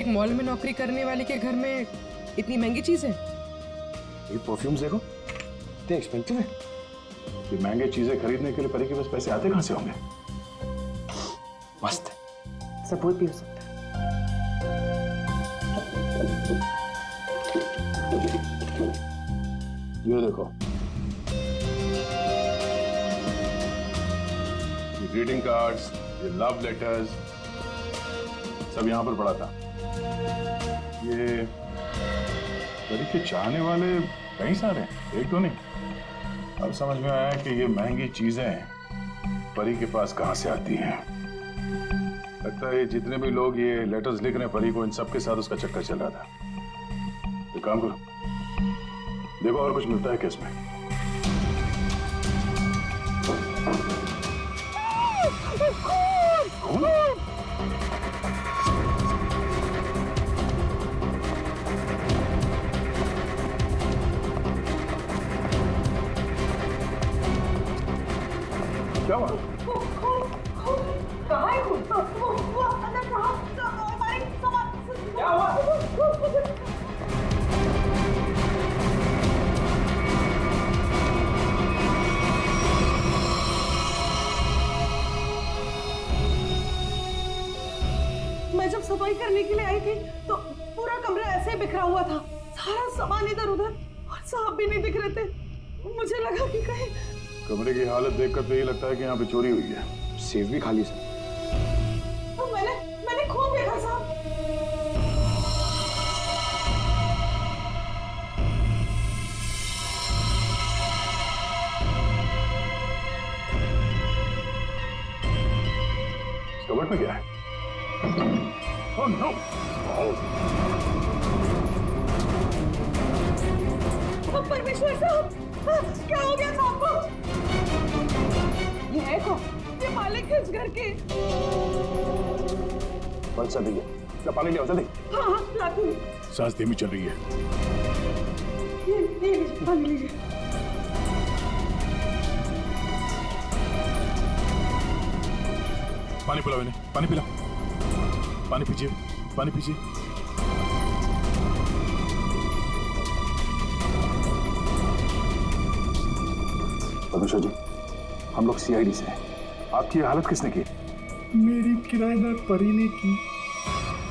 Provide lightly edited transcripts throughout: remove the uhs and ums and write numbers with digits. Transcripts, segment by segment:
एक मॉल में नौकरी करने वाले के घर में इतनी महंगी चीज है? ये परफ्यूम्स देखो, इतने एक्सपेंसिव है। ये महंगे चीजें खरीदने के लिए परी के पास पैसे आते कहां से होंगे? मस्त है, सब कोई पी सकता है। ये देखो, ये ग्रीटिंग कार्ड्स, ये लव लेटर्स सब यहां पर पड़ा था। ये परी के चाहने वाले कई सारे हैं, एक तो नहीं। अब समझ में आया कि ये महंगी चीजें परी के पास कहां से आती हैं। लगता है जितने भी लोग ये लेटर्स लिख रहे हैं परी को, इन सबके साथ उसका चक्कर चल रहा था। एक काम करो, देखो और कुछ मिलता है क्या इसमें। क्या हुआ? कहाँ है वो अंदर कहाँ? क्या हुआ? मैं जब सफाई करने के लिए आई थी तो पूरा कमरा ऐसे ही बिखरा हुआ था, सारा सामान इधर उधर, और साहब भी नहीं दिख रहे थे। मुझे लगा कि कहीं कमरे की हालत देखकर तो ये लगता है कि यहाँ पे चोरी हुई है। सेफ भी खाली सर। तो मैंने खूब देखा साहब। इस कबर्ड में क्या है? Oh no! परमेश्वर साहब, क्या हो गया साहब को? ये है कौन? ये मालिक है इस घर के। बस दी है, क्या पानी ले आओ जल्दी। हाँ लाती हूँ। सांस धीमी चल रही है। ये लीजिए, पानी लीजिए। पानी पिलाओ इन्हें, पानी पिलाओ। पानी पीजिए, पानी पीजिए। परमेश्वर जी, हम लोग सीआईडी से हैं। आपकी ये हालत किसने की? मेरी किराएदार परी ने की।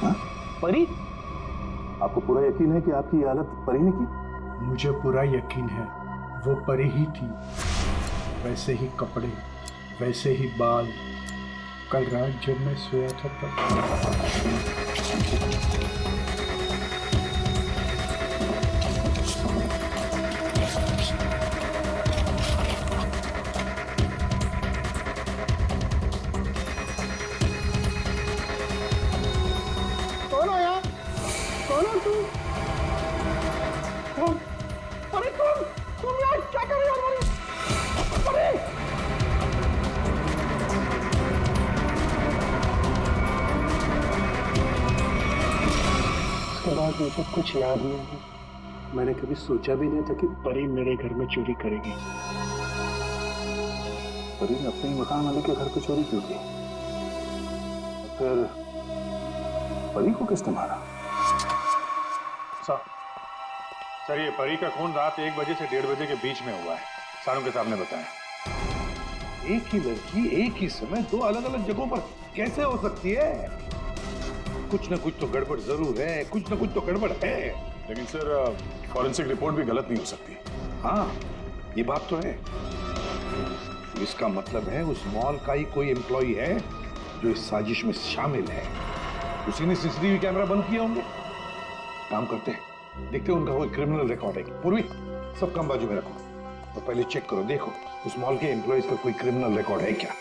हाँ? परी? आपको पूरा यकीन है कि आपकी ये हालत परी ने की? मुझे पूरा यकीन है वो परी ही थी। वैसे ही कपड़े, वैसे ही बाल। कल रात जब मैं सोया था तब मुझे कुछ याद नहीं है। मैंने कभी सोचा भी नहीं था कि परी मेरे घर में चोरी करेगी। परी ने अपने ही मकान वाले के घर पे चोरी क्यों की? फिर परी को किसने मारा? सर ये परी का खून रात 1 बजे से 1:30 बजे के बीच में हुआ है, सारों के सामने बताया। एक ही लड़की एक ही समय 2 अलग-अलग जगहों पर कैसे हो सकती है? कुछ ना कुछ तो गड़बड़ जरूर है, कुछ ना कुछ तो गड़बड़ है। लेकिन सर फॉरेंसिक रिपोर्ट भी गलत नहीं हो सकती। हाँ, ये बात तो है। इसका मतलब है उस मॉल का ही कोई एम्प्लॉई है जो इस साजिश में शामिल है। उसी ने सीसीटीवी कैमरा बंद किए होंगे। काम करते हैं, देखते हैं उनका कोई क्रिमिनल रिकॉर्ड है। पूर्वी, सब काम बाजू में रखो और तो पहले चेक करो, देखो उस मॉल के एम्प्लॉइज का कोई क्रिमिनल रिकॉर्ड है क्या।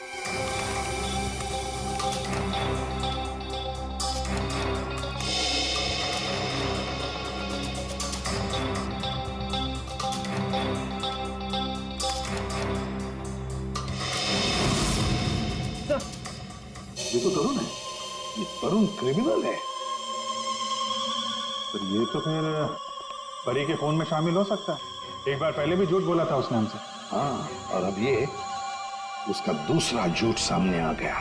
ये तो तरुण है, ये तरुण क्रिमिनल है। तो ये तो फिर परी के खून में शामिल हो सकता है। एक बार पहले भी झूठ बोला था उसने हमसे। हाँ, और अब ये उसका दूसरा झूठ सामने आ गया।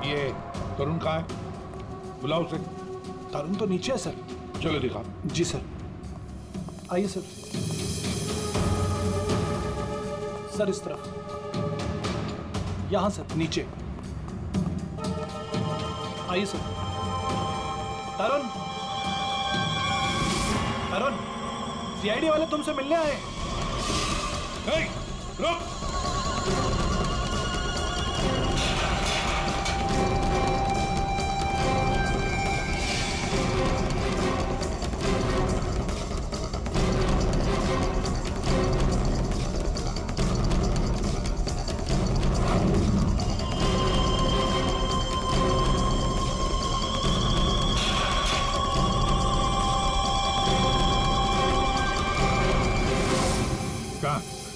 ये तरुण कहाँ है? बुलाओ उसे। तरुण तो नीचे है सर। चलो दिखा। जी सर। आइए सर। सर इस तरफ, यहां सर, नीचे आइए सर। तरुण, तरुण, सीआईडी वाले तुमसे मिलने आए। हे, रुक।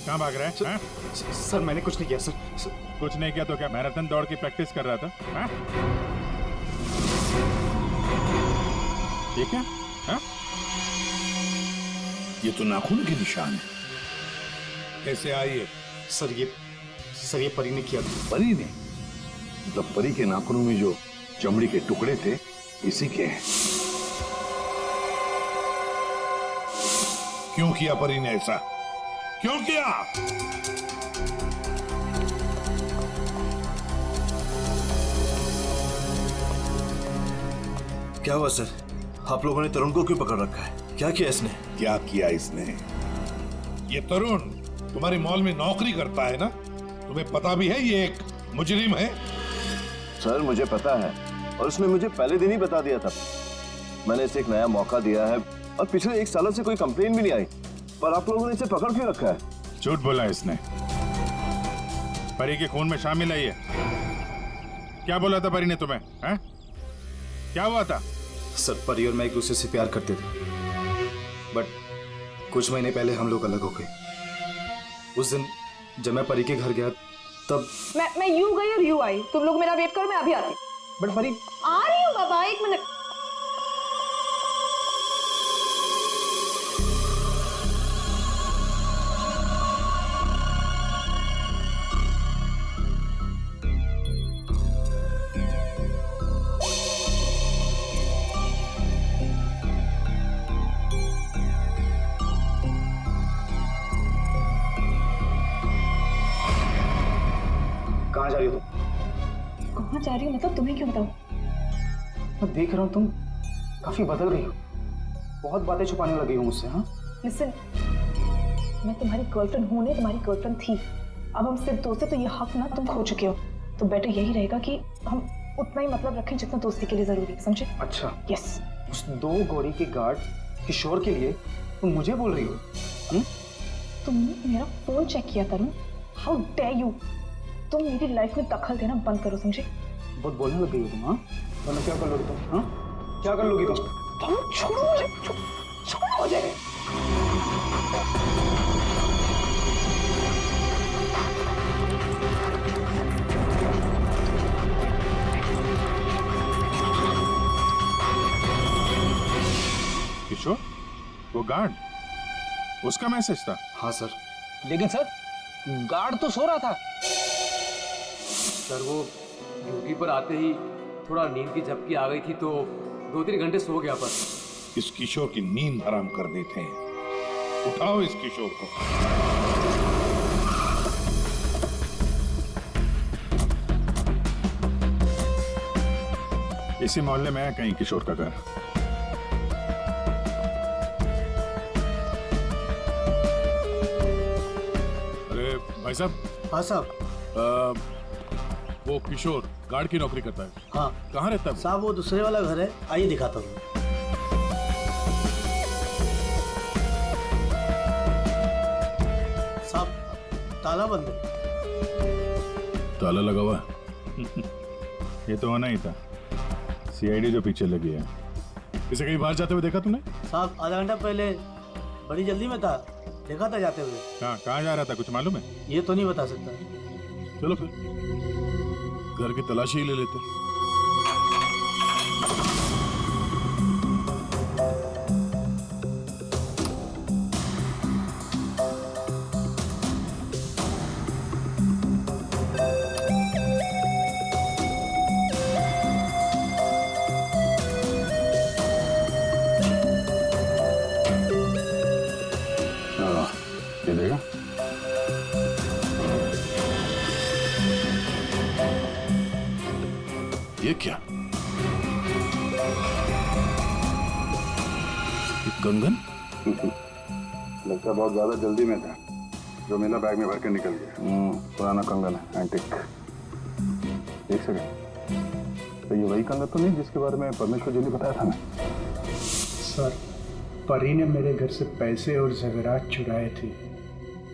कहाँ भाग रहा है? हाँ? सर मैंने कुछ नहीं किया सर। कुछ नहीं किया तो क्या मैराथन दौड़ की प्रैक्टिस कर रहा था? हाँ? ये क्या? हाँ? ये तो नाखून के निशान है। कैसे आइए? सर ये परी ने किया था। परी ने? मतलब परी के नाखूनों में जो चमड़ी के टुकड़े थे इसी के हैं। क्यों किया परी ने ऐसा? क्यों किया? क्या हुआ सर? आप लोगों ने तरुण को क्यों पकड़ रखा है? क्या किया इसने? क्या किया इसने? ये तरुण तुम्हारी मॉल में नौकरी करता है ना? तुम्हें पता भी है ये एक मुजरिम है? सर मुझे पता है, और उसने मुझे पहले दिन ही बता दिया था। मैंने इसे एक नया मौका दिया है और पिछले 1 सालों से कोई कंप्लेन भी नहीं आई, पर आप लोगों ने इसे पकड़ क्यों रखा है? झूठ बोला इसने। परी के खून में शामिल है ये। क्या बोला था परी ने तुम्हें? हैं? क्या हुआ था? सर परी और मैं एक दूसरे से प्यार करते थे, बट कुछ महीने पहले हम लोग अलग हो गए। उस दिन जब मैं परी के घर गया तब मैं यूं गई और यूं आई। तुम लोग मेरा वेट करो, मैं अभी आती। बट परी, आ रही हूँ बाबा, 1 मिनट। कहाँ जा रही हो तुम? कहाँ जा रही हूँ मतलब? तुम्हें क्यों बताऊँ? मैं देख रहा हूँ तुम काफी बदल गई हो। बहुत बातें छुपाने लगी हो मुझसे। हाँ लिसन, मैं तुम्हारी गर्लफ्रेंड हूँ नहीं, तुम्हारी गर्लफ्रेंड थी। अब हम सिर्फ दोस्त हैं, तो ये हक ना तुम खो चुके हो। तो बेटर यही रहेगा कि हम उतना ही मतलब रखें जितना दोस्ती के लिए जरूरी है, समझे? अच्छा, यस। उस 2 गौरी के गार्ड किशोर के लिए तुम मुझे बोल रही हो? तुमने मेरा फोन चेक किया तरुण। How dare you! तुम मेरी लाइफ में दखल देना बंद करो, समझे? बहुत बोलने लग गई हो तुम। हाँ, वरना क्या कर लोगी तुम? हाँ, क्या कर लोगी तुम? छोड़ो मुझे, छोड़ो मुझे। किशोर, वो गार्ड, उसका मैसेज था? हाँ सर। लेकिन सर गार्ड तो सो रहा था। सर वो ड्यूटी पर आते ही थोड़ा नींद की झपकी आ गई थी तो 2-3 घंटे सो गया बस। इस किशोर की नींद हराम कर देते हैं। उठाओ इस किशोर को। इसी मोहल्ले में है कहीं किशोर का घर। अरे भाई साहब। हाँ साहब। वो किशोर गार्ड की नौकरी करता है। हाँ कहाँ रहता है? साहब वो दूसरे वाला घर है, आइए दिखाता हूँ। साहब ताला बंद है। ताला लगा हुआ है। ये तो होना ही था। सीआईडी जो पीछे लगी है। इसे कहीं बाहर जाते हुए देखा तुमने? साहब आधा घंटा पहले बड़ी जल्दी में था, देखा था जाते हुए। कहाँ जा रहा था, कुछ मालूम है? ये तो नहीं बता सकता। चलो फिर घर की तलाशी ही ले लेते। कंगन? लगता बहुत ज्यादा जल्दी में था, जो मेरा बैग में भर के निकल गया। पुराना कंगन है, एंटिक। एक सेकंड, तो ये वही कंगन तो नहीं जिसके बारे में परमेश्वर जी ने बताया था ना? सर, परी ने मेरे घर से पैसे और ज़ेवरात चुराए थे,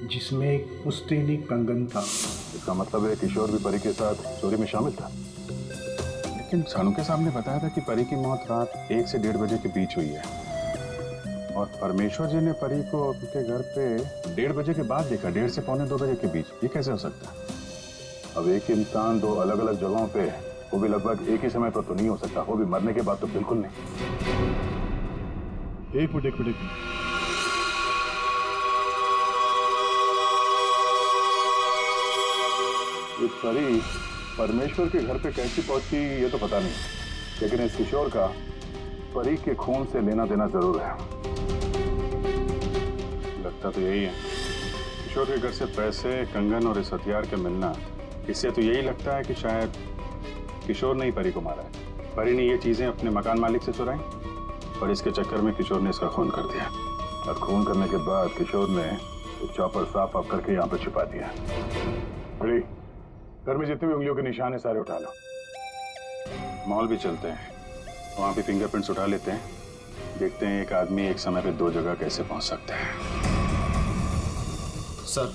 जिसमें एक पुश्तैनी कंगन था। इसका मतलब है किशोर भी परी के साथ चोरी में शामिल था। लेकिन सानू साहब ने बताया था कि परी की मौत रात 1 से 1:30 बजे के बीच हुई है, और परमेश्वर जी ने परी को उनके घर पे 1:30 बजे के बाद देखा, 1:30 से 1:45 बजे के बीच। ये कैसे हो सकता है? अब एक ही इंसान दो अलग अलग जगहों पे, वो भी लगभग एक ही समय पर तो नहीं हो सकता, वो भी मरने के बाद तो बिल्कुल नहीं। एक मिनट। ये परी परमेश्वर के घर पे कैसी पहुंची ये तो पता नहीं, लेकिन इस किशोर का परी के खून से लेना देना जरूर है। लगता तो यही है। किशोर के घर से पैसे, कंगन और इस हथियार के मिलना, इससे तो यही लगता है कि शायद किशोर ने ही परी को मारा है। परी ने ये चीजें अपने मकान मालिक से चुराई और इसके चक्कर में किशोर ने इसका खून कर दिया, और खून करने के बाद किशोर ने चॉपर साफ ऑफ करके यहाँ पे छिपा दिया। बड़ी घर में जितने भी उंगलियों के निशान है सारे उठा लो। मॉल भी चलते हैं, वहां भी फिंगरप्रिंट्स उठा लेते हैं, देखते हैं एक आदमी एक समय पे 2 जगह कैसे पहुंच सकता है। सर,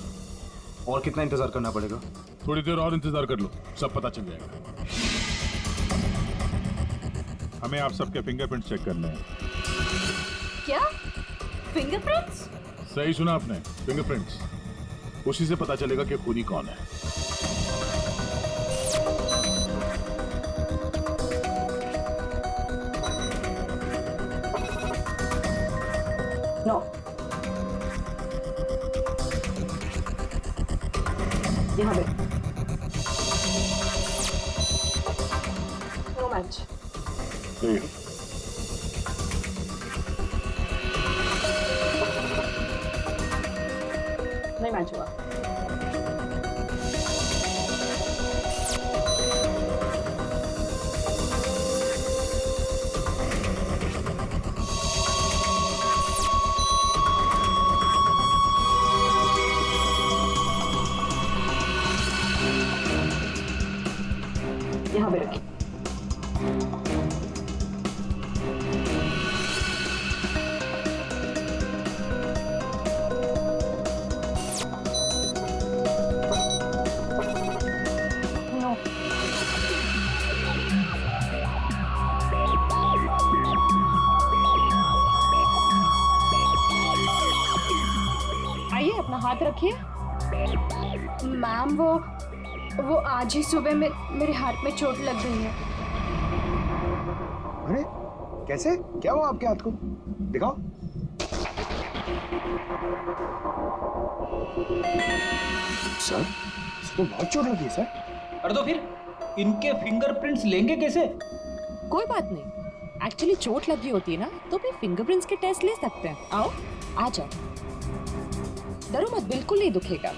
और कितना इंतजार करना पड़ेगा? थोड़ी देर और इंतजार कर लो, सब पता चल जाएगा। हमें आप सबके फिंगरप्रिंट्स चेक करने हैं। क्या फिंगरप्रिंट्स? सही सुना आपने, फिंगरप्रिंट्स। उसी से पता चलेगा कि खूनी कौन है। नो, यहाँ पे नो मैच। नहीं मैच हुआ। यहाँ पे रखिए। आइए, अपना हाथ रखिए। मैम, वो आज ही सुबह में मेरे हाथ में चोट लग गई है। अरे कैसे? क्या हुआ आपके हाथ को? दिखाओ। सर, इसको तो बहुत चोट लगी है सर। अरे तो फिर इनके फिंगरप्रिंट्स लेंगे कैसे? कोई बात नहीं, एक्चुअली चोट लगी होती है ना, तो भी फिंगरप्रिंट्स के टेस्ट ले सकते हैं। आओ, आ जाओ। डरो मत, बिल्कुल नहीं दुखेगा।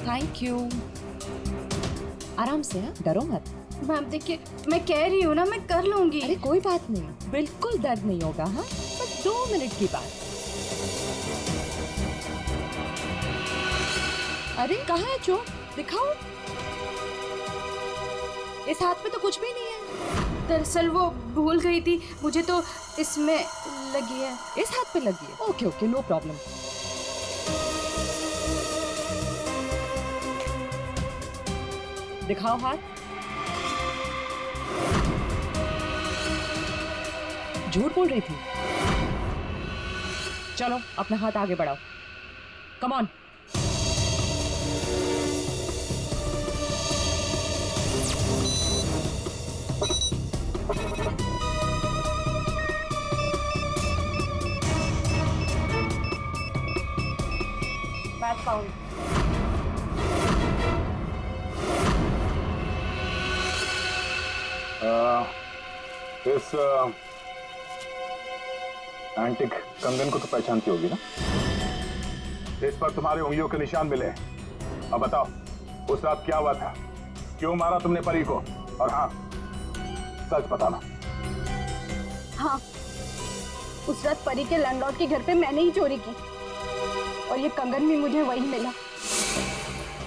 Thank you. आराम से, हाँ, डरो मत। मैम देखिए, मैं कह रही हूँ ना, मैं कर लूंगी। अरे कोई बात नहीं, बिल्कुल दर्द नहीं होगा। हाँ, बस 2 मिनट की बात। अरे कहाँ है चोट? दिखाओ। इस हाथ में तो कुछ भी नहीं है। दरअसल वो भूल गई थी, मुझे तो इसमें लगी है। इस हाथ पे लगी है? Okay okay, no problem. दिखाओ हाथ। झूठ बोल रही थी। चलो अपना हाथ आगे बढ़ाओ। Come on. Match found. इस एंटिक कंगन को तो पहचानती होगी ना? इस पर तुम्हारे उंगलियों के निशान मिले। अब बताओ, उस रात क्या हुआ था? क्यों मारा तुमने परी को? और हाँ, सच बताना। हाँ, उस रात परी के लैंडलॉर्ड के घर पे मैंने ही चोरी की और ये कंगन भी मुझे वही मिला।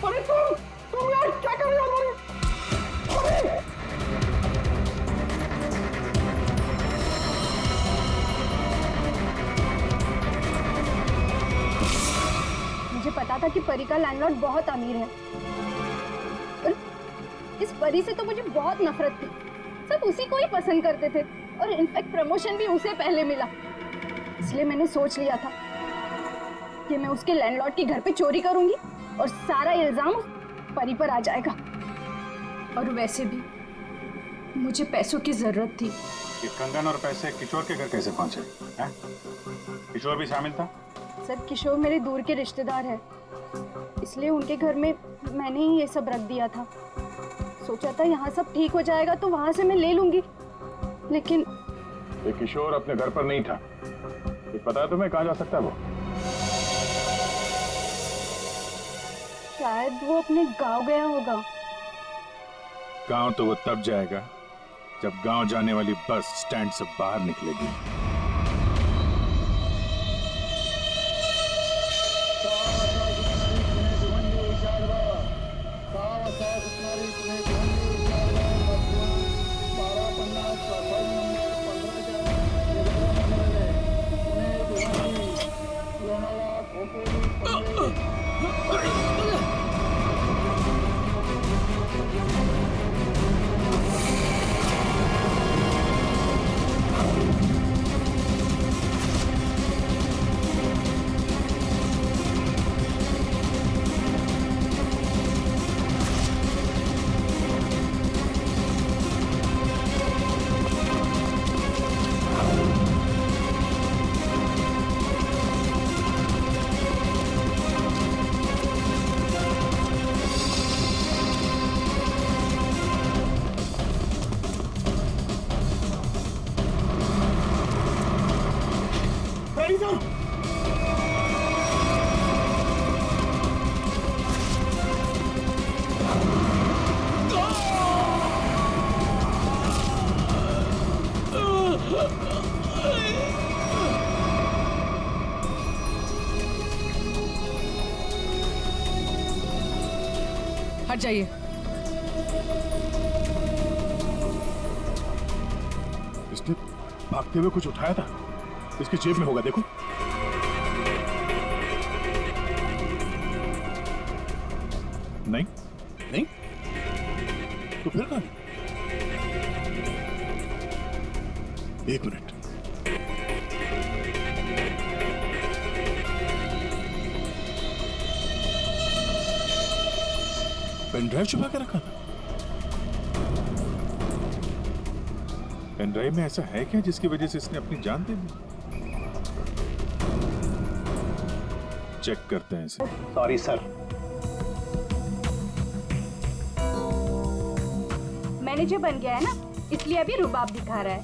अरे तुम यार क्या कर रहे हो? मुझे पता था कि परी का लैंडलॉर्ड बहुत अमीर है और इस परी से तो मुझे बहुत नफरत थी। सब उसी को ही पसंद करते थे और इनफैक्ट प्रमोशन भी उसे पहले मिला। इसलिए मैंने सोच लिया था कि मैं उसके लैंडलॉर्ड के घर पे चोरी करूंगी और सारा इल्जाम उस परी पर आ जाएगा। और वैसे भी मुझे पैसों की जरूरत थी। ये कंगन और पैसे किशोर के घर कैसे पहुंचे हैं? किशोर भी शामिल था? सर किशोर मेरे दूर के रिश्तेदार है, इसलिए उनके घर में मैंने ही ये सब रख दिया था। सोचा था यहाँ सब ठीक हो जाएगा तो वहां से मैं ले लूंगी, लेकिन ये किशोर अपने घर पर नहीं था। ये पता है तुम्हें कहाँ जा सकता है वो? शायद वो अपने गांव गया होगा। गांव तो वो तब जाएगा जब गांव जाने वाली बस स्टैंड से बाहर निकलेगी। हट जाइए। इसने भागते हुए कुछ उठाया था, इसकी जेब में होगा, देखो। नहीं नहीं, तो फिर कहां? एक मिनट, पेन ड्राइव छुपा के रखा था। पेन ड्राइव में ऐसा है क्या जिसकी वजह से इसने अपनी जान दे दी? चेक करते हैं इसे। Sorry sir. मैनेजर बन गया है ना, इसलिए अभी रुबाब दिखा रहा है।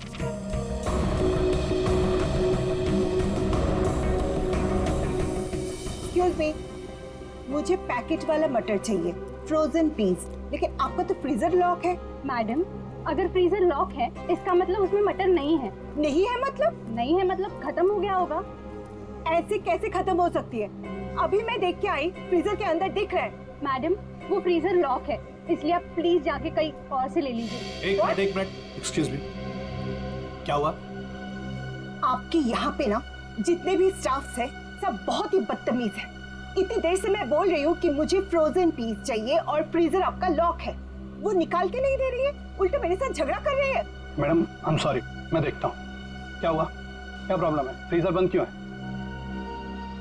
एक्सक्यूज मी, मुझे पैकेट वाला मटर चाहिए, फ्रोजन पीस। लेकिन आपका तो फ्रीजर लॉक है। मैडम, अगर फ्रीजर लॉक है इसका मतलब उसमें मटर नहीं है। नहीं है मतलब? नहीं है मतलब खत्म हो गया होगा। ऐसे कैसे खत्म हो सकती है? अभी मैं देख के आई, फ्रीजर के अंदर दिख रहा है। मैडम, वो फ्रीजर लॉक है, इसलिए आप प्लीज जाके कहीं और से ले लीजिए। एक मिनट, एक्सक्यूज मी, क्या हुआ? आपके यहाँ पे ना जितने भी स्टाफ है सब बहुत ही बदतमीज है। इतनी देर से मैं बोल रही हूँ कि मुझे फ्रोजन पीस चाहिए और फ्रीजर आपका लॉक है, वो निकाल के नहीं दे रही है, उल्टा मेरे साथ झगड़ा कर रही है। मैडम, आई एम सॉरी, मैं देखता हूँ क्या हुआ, क्या प्रॉब्लम है, फ्रीजर बंद क्यों है?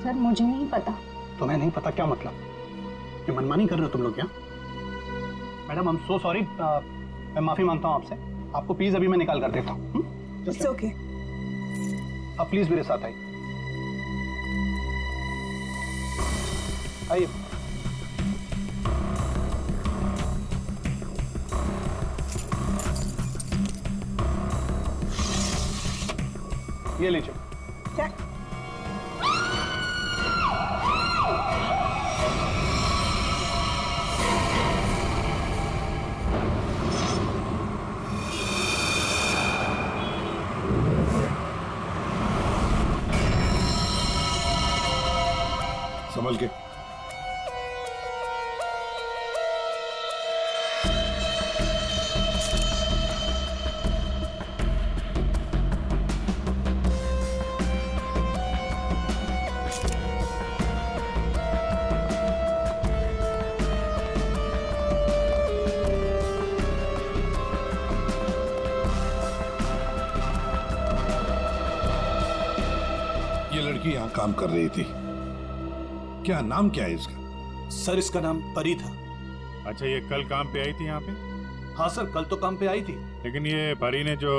सर मुझे नहीं पता। तुम्हें नहीं पता क्या मतलब? ये मनमानी कर रहे हो तुम लोग क्या? Madam, I am so sorry, मैं माफी मांगता हूँ आपसे। आपको प्लीज अभी मैं निकाल कर देता हूँ। It's okay. आप प्लीज मेरे साथ आइए। आइए। ये लीजिए। क्या? संभल के। ये लड़की यहाँ काम कर रही थी, क्या नाम क्या है इसका? सर इसका नाम परी था। अच्छा, ये कल काम पे आई थी यहाँ पे? हाँ सर, कल तो काम पे आई थी। लेकिन ये परी ने जो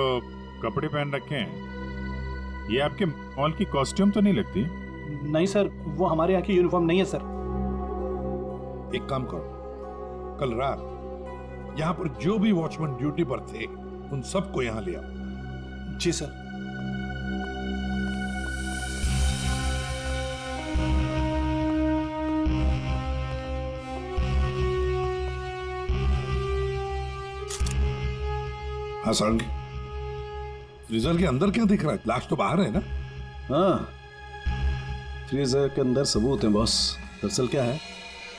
कपड़े पहन रखे हैं, ये आपके मॉल की कॉस्ट्यूम तो नहीं लगती? नहीं सर, वो हमारे यहाँ की यूनिफॉर्म नहीं है सर। एक काम करो, कल रात यहाँ पर जो भी वॉचमैन ड्यूटी पर थे उन सबको यहाँ ले आओ। जी सर। हाँ सारंगी, फ्रीजर के अंदर क्या दिख रहा है? लाश तो बाहर है ना? हाँ, फ्रीजर के अंदर सबूत है बॉस। दरअसल क्या है,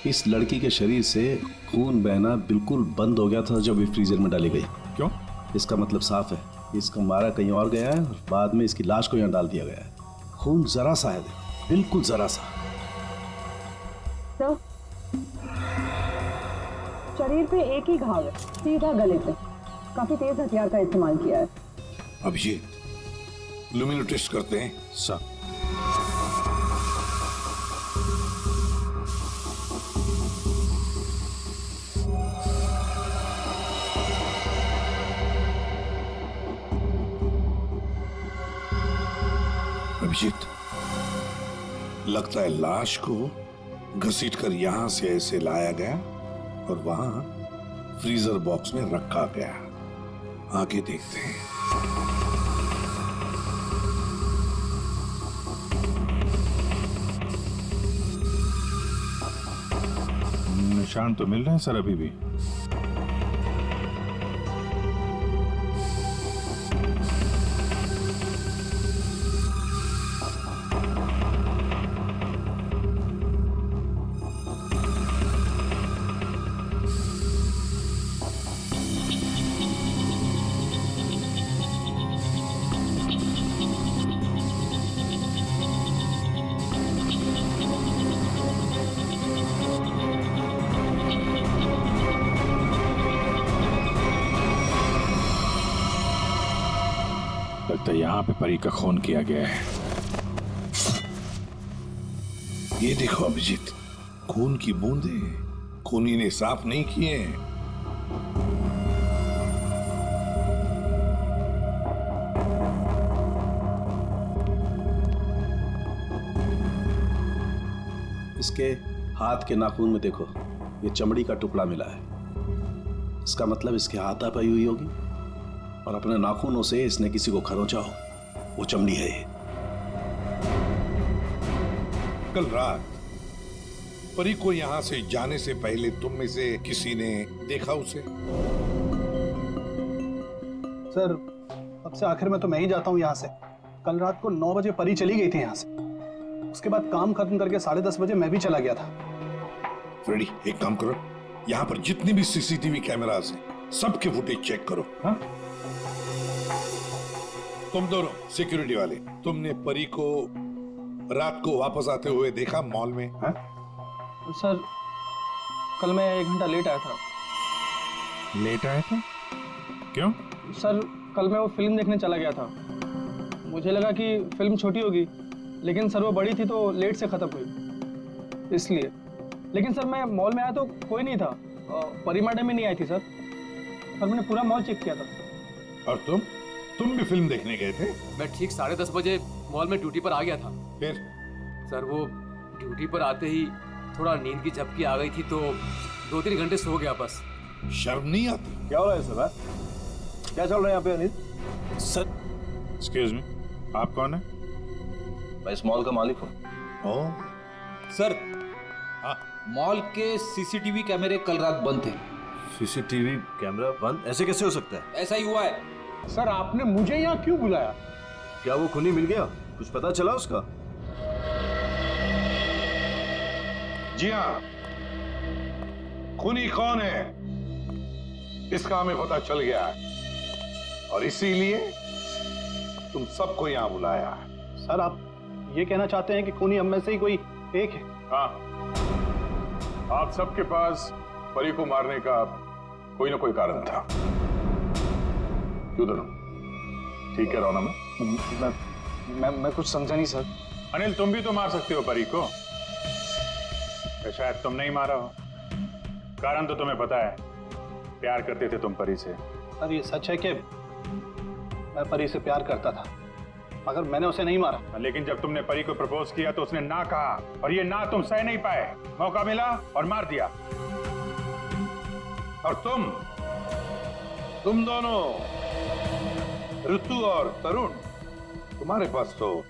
इस लड़की के शरीर से खून बहना बिल्कुल बंद हो गया था जब ये फ्रीजर में डाली गई। क्यों? इसका मतलब साफ है, इसका मारा कहीं और गया है और बाद में इसकी लाश को यहाँ डाल दिया गया है। खून जरा सा है, बिल्कुल जरा सा। तो शरीर पे एक ही घाव है, सीधा गले पे। काफी तेज हथियार का इस्तेमाल किया है। अभिजीत, लुमिनो टेस्ट करते हैं। सर। अभिजीत, लगता है लाश को घसीटकर यहां से ऐसे लाया गया और वहां फ्रीजर बॉक्स में रखा गया। आगे देखते हैं। निशान तो मिल रहे हैं सर अभी भी। लगता है यहाँ पे परी का खून किया गया है। ये देखो अभिजीत, खून की बूंदे खूनी ने साफ नहीं किए हैं। इसके हाथ के नाखून में देखो, ये चमड़ी का टुकड़ा मिला है। इसका मतलब इसके हाथापाई हुई होगी और अपने नाखूनों से इसने किसी को खरोंचा हो, वो चमड़ी है ये। कल रात परी को यहां से जाने से पहले तुम में से किसी ने देखा उसे? सर, अब से आखिर में तो मैं ही जाता हूँ यहाँ से। कल रात को 9 बजे परी चली गई थी यहाँ से। उसके बाद काम खत्म करके 10:30 बजे मैं भी चला गया था। फ्रेडी, एक काम करो, यहाँ पर जितने भी सीसीटीवी कैमरास हैं सबके फुटेज चेक करो। हाँ? तुम दोनों सिक्योरिटी वाले, तुमने परी को रात को वापस आते हुए देखा मॉल में? हाँ? सर, कल मैं 1 घंटा लेट आया था। लेट आए थे? क्यों? सर, कल मैं वो फिल्म देखने चला गया था। मुझे लगा कि फिल्म छोटी होगी, लेकिन सर वो बड़ी थी तो लेट से खत्म हुई, इसलिए। लेकिन सर मैं मॉल में आया तो कोई नहीं था। परी मैडम ही नहीं आई थी सर। मैंने पूरा मॉल चेक किया था। और तुम भी फिल्म देखने गए थे? मैं ठीक 10:30 बजे मॉल में ड्यूटी पर आ गया था। फिर? सर वो ड्यूटी पर आते ही थोड़ा नींद की झपकी आ गई थी तो 2-3 घंटे सो गया बस। शर्म नहीं आती? क्या हो रहा है सर? क्या चल रहा है यहाँ पे अनिल? सर, एक्सक्यूज मी, आप कौन है? मैं इस मॉल का मालिक हूँ। सर, मॉल के सीसीटीवी कैमरे कल रात बंद थे। सीसीटीवी कैमरा बंद? ऐसे कैसे हो सकता है? ऐसा ही हुआ है। सर, आपने मुझे यहाँ क्यों बुलाया? क्या वो खूनी मिल गया? कुछ पता चला उसका? जी हाँ, खूनी कौन है इसका हमें पता चल गया है और इसीलिए तुम सबको यहां बुलाया है। सर आप ये कहना चाहते हैं कि खूनी हम में से ही कोई एक है? हाँ, आप सबके पास परी को मारने का कोई ना कोई कारण था। क्यों धर्म, ठीक कह रहा हूं ना मैं कुछ समझा नहीं सर। अनिल, तुम भी तो मार सकते हो परी को, या शायद तुम नहीं मारा हो। कारण तो तुम्हें पता है, प्यार करते थे तुम परी से। सर ये सच है कि मैं परी से प्यार करता था, मगर मैंने उसे नहीं मारा। लेकिन जब तुमने परी को प्रपोज किया तो उसने ना कहा, और ये ना तुम सह नहीं पाए। मौका मिला और मार दिया। और तुम दोनों, ऋतु और तरुण, तुम्हारे पास तो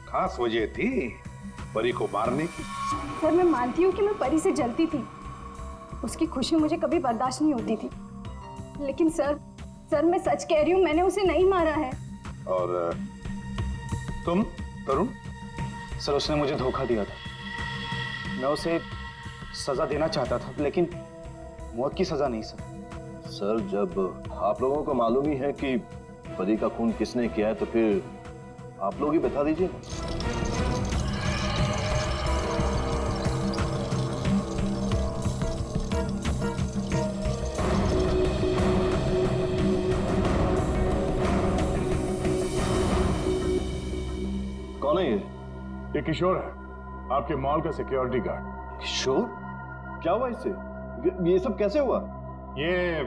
खास वजह थी परी को मारने की। सर मैं मानती हूँ कि मैं परी से जलती थी, उसकी खुशी मुझे कभी बर्दाश्त नहीं होती थी, लेकिन सर मैं सच कह रही हूँ, मैंने उसे नहीं मारा है। और तुम तरुण? सर उसने मुझे धोखा दिया था। मैं उसे सजा देना चाहता था, लेकिन मौत की सजा नहीं सर। सर जब आप लोगों को मालूम ही है कि परी का खून किसने किया है, तो फिर आप लोग ही बता दीजिए। कौन है ये किशोर है, आपके मॉल का सिक्योरिटी गार्ड। किशोर? क्या हुआ इससे? ये सब कैसे हुआ? ये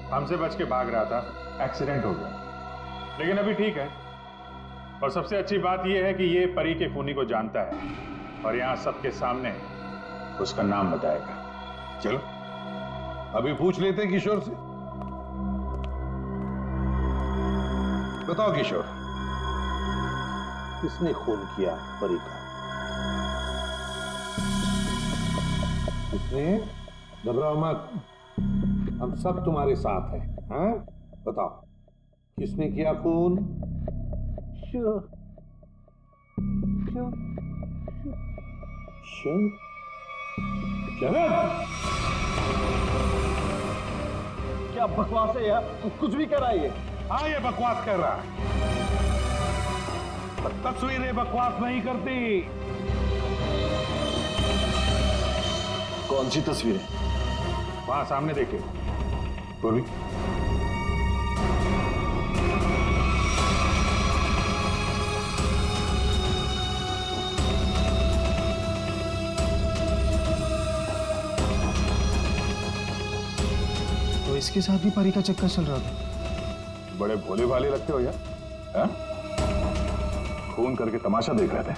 हमसे बच के भाग रहा था, एक्सीडेंट हो गया, लेकिन अभी ठीक है। और सबसे अच्छी बात यह है कि ये परी के खूनी को जानता है और यहाँ सबके सामने उसका नाम बताएगा। चलो अभी पूछ लेते हैं किशोर से। बताओ किशोर, किसने खून किया परी का? किसने? घबराओ मत, हम सब तुम्हारे साथ हैं। हाँ बताओ, किसने किया खून? क्या बकवास है यार, कुछ भी कर रहा है ये। हाँ ये बकवास कर रहा है, पर तस्वीरें बकवास नहीं करती। कौन सी तस्वीरें? वहां सामने देखिए पूर्वी। तो इसके साथ भी परी का चक्कर चल रहा था। बड़े भोले भाले लगते हो यार, हा? खून करके तमाशा देख रहे थे।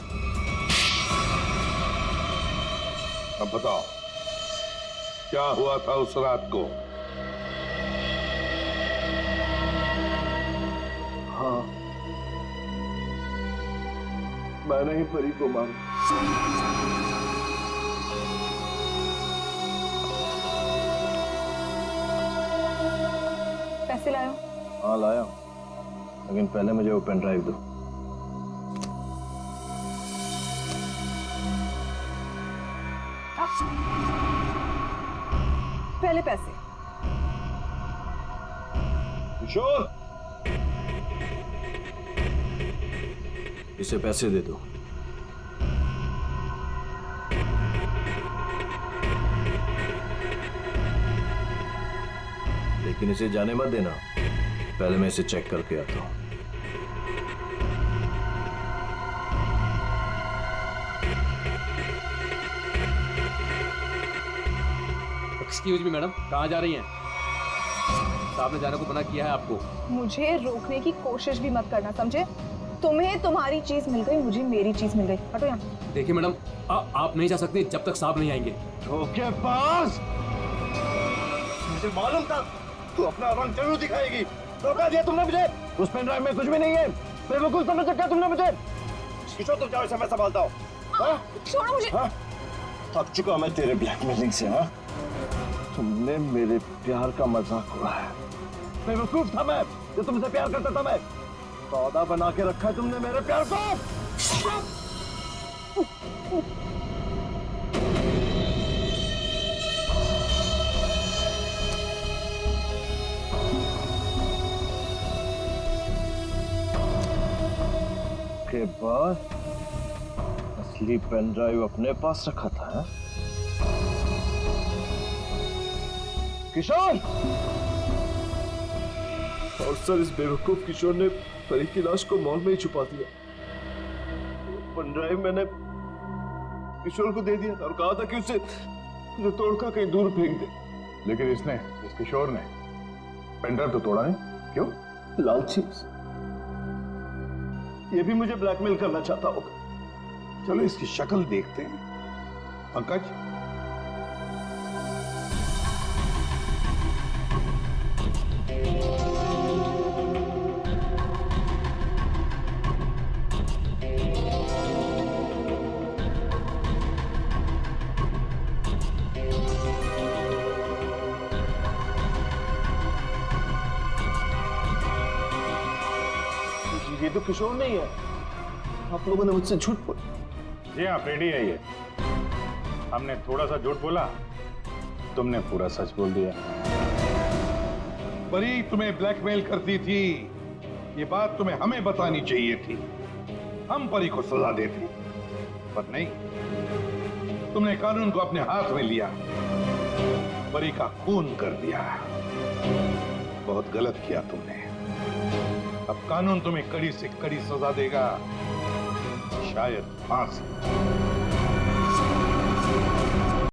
अब बताओ क्या हुआ था उस रात को? हाँ, मैंने ही परी को मारा। पैसे लायो? हाँ लाया, लेकिन पहले मुझे वो पेन ड्राइव दो। पहले पैसे। किशोर, इसे पैसे दे दो। लेकिन इसे जाने मत देना, पहले मैं इसे चेक करके आता हूं। एक्सक्यूज मी मैडम, कहाँ जा रही हैं? साहब ने जाने को मना किया है आपको। मुझे रोकने की कोशिश भी मत करना, समझे? तुम्हें तुम्हारी चीज मिल गई, मुझे मेरी चीज मिल गई। हटो यहाँ। देखिए मैडम, आप नहीं जा सकती जब तक साहब नहीं आएंगे। धोखेबाज! मुझे मालूम था तू अपना रंग जरूर दिखाएगी। धोखा दिया तुमने मुझे। उस पेन ड्राइव में कुछ भी नहीं है। बेवकूफ समझ रखा तुमने मुझे। किशोर तुम जाओ, इसे मैं संभालता हूँ। छोड़ो मुझे। थक चुका मैं तेरे ब्लैकमेलिंग से। हाँ, तुमने मेरे प्यार का मजाक उड़ाया। बेवकूफ था मैं, जो तुमसे प्यार करता था मैं। सौदा बना के रखा है तुमने मेरे प्यार को। के बाद असली पेन ड्राइव अपने पास रखा था, हा? किशोर! और सर इस बेवकूफ किशोर ने परी की लाश को मॉल में ही छुपा दिया। पेन ड्राइव मैंने किशोर को दे दिया था और कहा था कि उसे तोड़कर कहीं दूर फेंक दे। लेकिन इस किशोर ने पेनड्राइव तो तोड़ा नहीं, क्यों? लालची। ये भी मुझे ब्लैकमेल करना चाहता होगा। चलो इसकी शक्ल देखते हैं। पंकज, ये तो किशोर नहीं है। आप लोगों ने मुझसे झूठ बोला। जी हाँ, फ्रेडी है ये। हमने थोड़ा सा झूठ बोला, तुमने पूरा सच बोल दिया। परी तुम्हें ब्लैकमेल करती थी, ये बात तुम्हें हमें बतानी चाहिए थी। हम परी को सजा देते, पर नहीं, तुमने कानून को अपने हाथ में लिया, परी का खून कर दिया। बहुत गलत किया तुमने। अब कानून तुम्हें कड़ी से कड़ी सजा देगा, शायद फांसी।